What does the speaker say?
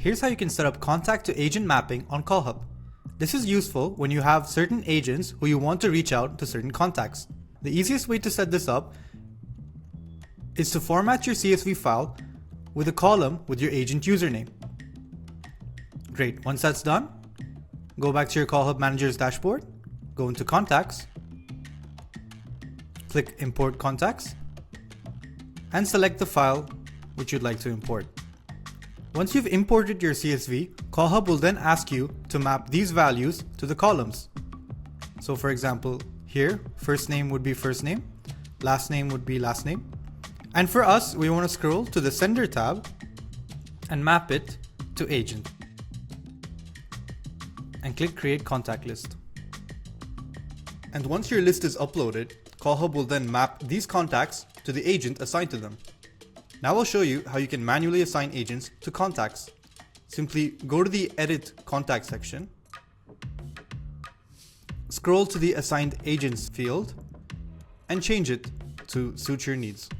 Here's how you can set up contact to agent mapping on CallHub. This is useful when you have certain agents who you want to reach out to certain contacts. The easiest way to set this up is to format your CSV file with a column with your agent username. Great, once that's done, go back to your CallHub Manager's dashboard, go into Contacts, click Import Contacts, and select the file which you'd like to import. Once you've imported your CSV, CallHub will then ask you to map these values to the columns. So for example, here, first name would be first name, last name would be last name. And for us, we want to scroll to the Sender tab and map it to Agent. And click Create Contact List. And once your list is uploaded, CallHub will then map these contacts to the agent assigned to them. Now I'll show you how you can manually assign agents to contacts. Simply go to the Edit Contact section, scroll to the Assigned Agents field, and change it to suit your needs.